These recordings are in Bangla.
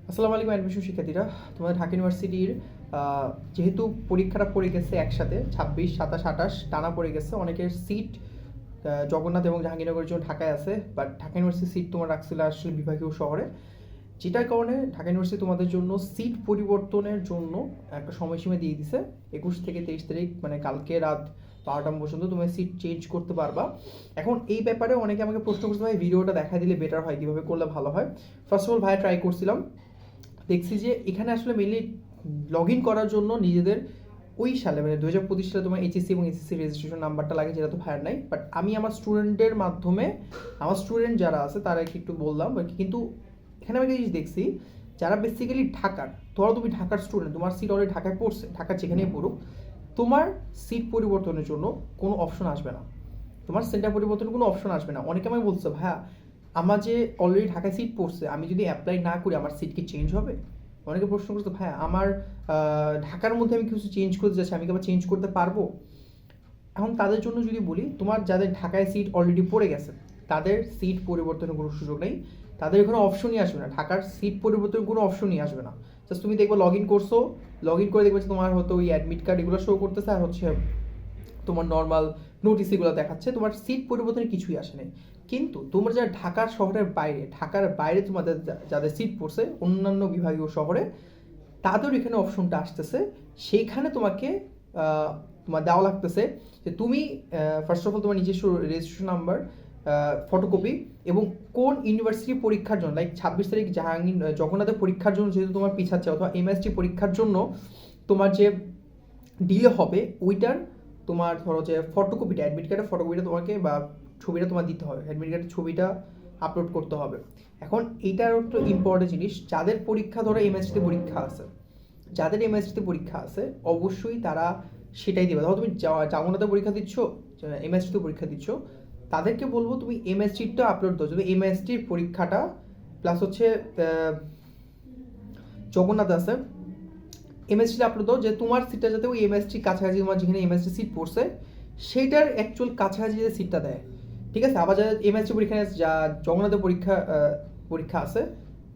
আসসালামু আলাইকুম অ্যাডমিশন শিক্ষার্থীরা, তোমাদের ঢাকা ইউনিভার্সিটির যেহেতু পরীক্ষাটা পড়ে গেছে একসাথে 26, 27, 28 টানা পড়ে গেছে। অনেকের সিট জগন্নাথ এবং জাহাঙ্গীরনগরের জন্য ঢাকায় আছে, বাট ঢাকা ইউনিভার্সিটির সিট তোমার রাখছিল আসলে বিভাগীয় শহরে, যেটার কারণে ঢাকা ইউনিভার্সিটি তোমাদের জন্য সিট পরিবর্তনের জন্য একটা সময়সীমা দিয়ে দিছে 21 থেকে 23 তারিখ, মানে কালকে রাত 12টা পর্যন্ত তুমি সিট চেঞ্জ করতে পারবা। এখন এই ব্যাপারে অনেকে আমাকে প্রশ্ন করতে ভাই ভিডিওটা দেখা দিলে বেটার হয়, কীভাবে করলে ভালো হয়। ফার্স্ট অফ অল ভাই ট্রাই করছিলাম, দেখছি যে এখানে আসলে মেনলি লগ ইন করার জন্য নিজেদের ওই সালে মানে 2025 সালে তোমার এইচএসসি এবং এসএসসি রেজিস্ট্রেশন নাম্বারটা লাগে, যেটা তো ভাইয়ার নাই। বাট আমি আমার স্টুডেন্টের মাধ্যমে, আমার স্টুডেন্ট যারা আছে তাদেরকে একটু বললাম, কিন্তু এখানে আমি একটা জিনিস দেখছি, যারা বেসিক্যালি ঢাকার, ধরো তুমি ঢাকার স্টুডেন্ট, তোমার সিট অলরেডি ঢাকায় পড়ছে, ঢাকার যেখানেই পড়ুক, তোমার সিট পরিবর্তনের জন্য কোনো অপশন আসবে না, তোমার সেন্টার পরিবর্তনের কোনো অপশন আসবে না। অনেকে আমাকে বলছে ভাইয়া আমার যে অলরেডি ঢাকায় সিট পড়ছে, আমি যদি অ্যাপ্লাই না করি আমার সিট কি চেঞ্জ হবে? অনেকে প্রশ্ন করছে ভাইয়া আমার ঢাকার মধ্যে আমি কিছু চেঞ্জ করতে চাচ্ছি, আমি কি আবার চেঞ্জ করতে পারবো? এখন তাদের জন্য যদি বলি, তোমার যাদের ঢাকায় সিট অলরেডি পড়ে গেছে তাদের সিট পরিবর্তনের কোনো সুযোগ নেই, তাদের এখানে অপশনই আসবে না, ঢাকার সিট পরিবর্তনের কোনো অপশনই আসবে না। জাস্ট তুমি দেখবে লগ ইন করছো, লগ ইন করে দেখবে যে তোমার হয়তো ওই অ্যাডমিট কার্ড এগুলো শো করতেছে, আর হচ্ছে তোমার নর্মাল নোটিস এগুলো দেখাচ্ছে, তোমার সিট পরিবর্তনের কিছুই আসে নাই। কিন্তু তোমরা যারা ঢাকার শহরের বাইরে, ঢাকার বাইরে তোমাদের যাদের সিট পড়ছে অন্যান্য বিভাগীয় শহরে, তাদের এখানে অপশনটা আসতেছে, সেইখানে তোমাকে তোমার দেওয়া লাগতেছে যে তুমি ফার্স্ট অফ অল তোমার নিজস্ব রেজিস্ট্রেশন নাম্বার, ফটোকপি, এবং কোন ইউনিভার্সিটি পরীক্ষার জন্য, লাইক 26 তারিখ জগন্নাথের পরীক্ষার জন্য যেহেতু তোমার পিছাচ্ছে, অথবা এমএসটি পরীক্ষার জন্য তোমার যে ডিলে হবে ওইটার তোমার ধরো যে ফটোকপিটা, অ্যাডমিট কার্ডের ফটোকপিটা তোমাকে বা ছবিটা তোমার দিতে হবে, অ্যাডমিট কার্ডের ছবিটা আপলোড করতে হবে। এখন এইটার একটু ইম্পর্টেন্ট জিনিস, যাদের পরীক্ষা ধরো এমএসটিতে পরীক্ষা আছে, যাদের এমএসটিতে পরীক্ষা আছে অবশ্যই তারা সেটাই দেবে। ধরো তুমি জাগরণাতে পরীক্ষা দিচ্ছ, এমএসটিতে পরীক্ষা দিচ্ছ, তাদেরকে বলবো তুমি এমএসটিটা আপলোড দাও, যদি এমএসটির পরীক্ষাটা প্লাস হচ্ছে জগন্নাথ আছে, এমএসটিটা আপলোড দাও, যে তোমার সিটটা যাতে ওই এমএসটির কাছাকাছি, তোমার যেখানে এমএসটি সিট পড়ছে সেইটার অ্যাকচুয়াল কাছাকাছি যে সিটটা দেয়, ঠিক আছে। আবার যাদের এমএসটি পরীক্ষা যা জগন্নাথের পরীক্ষা আছে,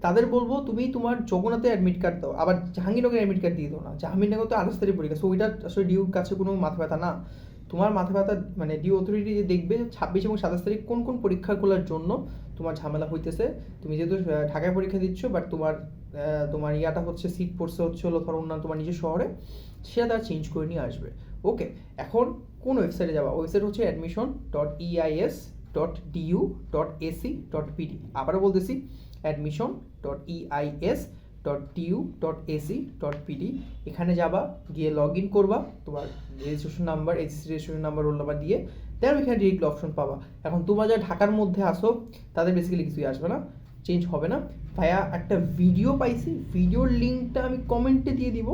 তাদের বলবো তুমি তোমার জগন্নাথে অ্যাডমিট কার্ড দাও, আবার জাহাঙ্গীরনগরের অ্যাডমিট কার্ড দিয়ে দাও না। জাহাঙ্গীরনগর তো 28 তারিখ পরীক্ষা, সো ওইটা আসলে ডিউর কাছে কোনো মাথা ব্যথা না। তোমার মাথা ব্যথা মানে ডিউ অথরিটি দেখবে 26 এবং 27 তারিখ কোন কোন পরীক্ষাগুলোর জন্য তোমার ঝামেলা হইতেছে। তুমি যেহেতু ঢাকায় পরীক্ষা দিচ্ছ, বাট তোমার তোমার ইয়াটা হচ্ছে সিট পড়ছে হচ্ছে হলো ধরো অন্যান্য তোমার নিজের শহরে, সেটা তারা চেঞ্জ করে নিয়ে আসবে। ওকে, এখন কোন ওয়েবসাইটে যাবা? ওয়েবসাইট হচ্ছে admission.eis.du.ac.pd। আবারও বলতেছি admission.eis.du.ac.pd। এখানে যাবা, গিয়ে লগ ইন করবা, তোমার registration number, HSC registration number, roll number দিয়ে দেন ওইখানে ডিরেক্টলি অপশন পাবা। এখন তোমরা যারা ঢাকার মধ্যে আসো তাদের বেসিক্যালি কিছুই আসবে না, চেঞ্জ হবে না। ভাইয়া একটা ভিডিও পাইছি, ভিডিওর লিঙ্কটা আমি কমেন্টে দিয়ে দিব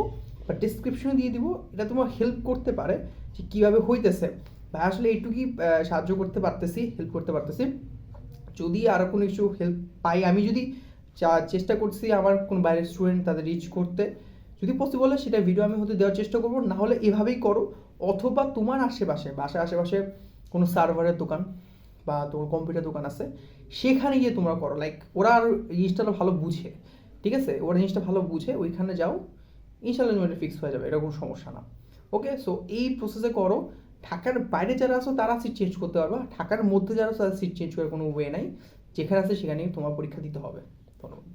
বা ডিসক্রিপশনে দিয়ে দিব, এটা তোমার হেল্প করতে পারে যে কীভাবে হইতেছে। ভাই আসলে এইটুকুই সাহায্য করতে পারতেছি, হেল্প করতে পারতেছি। যদি আরও কোনো কিছু হেল্প পাই, আমি যদি চেষ্টা করছি আমার কোনো বাইরের স্টুডেন্ট তাদের রিচ করতে, যদি পসিবল হয় সেটা ভিডিও আমি হতে দেওয়ার চেষ্টা করবো, না হলে এভাবেই করো। অথবা তোমার আশেপাশে, বাসার আশেপাশে কোনো সার্ভারের দোকান বা তোমার কম্পিউটার দোকান আছে, সেখানে গিয়ে তোমরা করো, লাইক ওরা আর জিনিসটা ভালো বুঝে, ঠিক আছে, ওরা জিনিসটা ভালো বুঝে, ওইখানে যাও, ইনশাল্লাহ এটা ফিক্স হয়ে যাবে, এটা কোনো সমস্যা না। ওকে, সো এই প্রসেসে করো। ঢাকার বাইরে যারা আছো তারা সিট চেঞ্জ করতে পারবা, ঢাকার মধ্যে যারা আছো তারা সিট চেঞ্জ করার কোনো ওয়ে নাই, যেখানে আছে সেখানেই তোমার পরীক্ষা দিতে হবে। ধন্যবাদ।